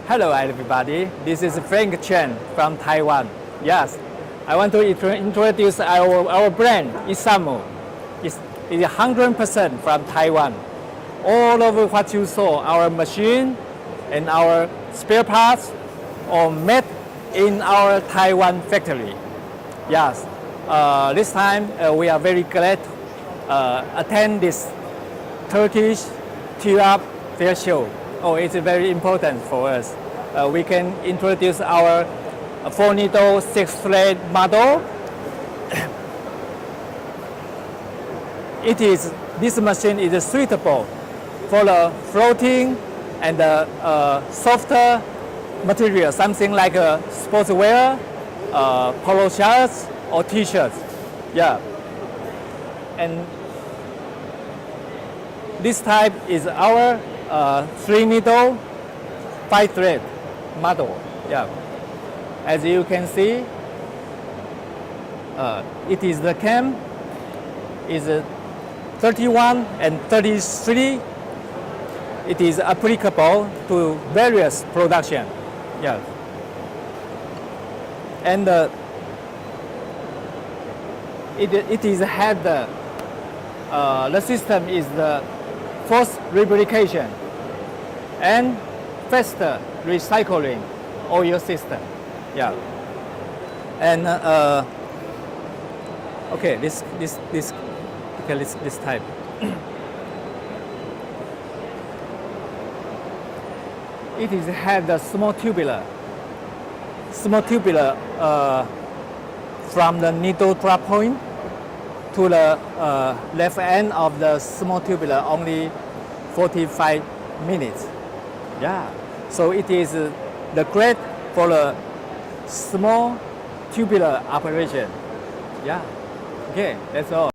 Hello everybody, this is Frank Chen from Taiwan. Yes, I want to introduce our brand, ISAMU. It's 100% from Taiwan. All of what you saw, our machine and our spare parts are made in our Taiwan factory. Yes, this time we are very glad to attend this Turkish T-Up fair show. Oh, it's very important for us. We can introduce our 4-needle 6-thread model. This machine is suitable for the floating and softer material, something like sportswear, polo shirts or t-shirts. Yeah, and this type is our 3-needle 5-thread model. Yeah, as you can see, it is the cam is 31 and 33. It is applicable to various production. Yeah, and it is had the system is the forced lubrication and faster recycling oil system. Yeah, and okay, this type. It is had the small tubular from the needle drop point to the left end of the small tubular only 45 minutes. Yeah, so it is the great for the small tubular operation. Yeah, okay, that's all.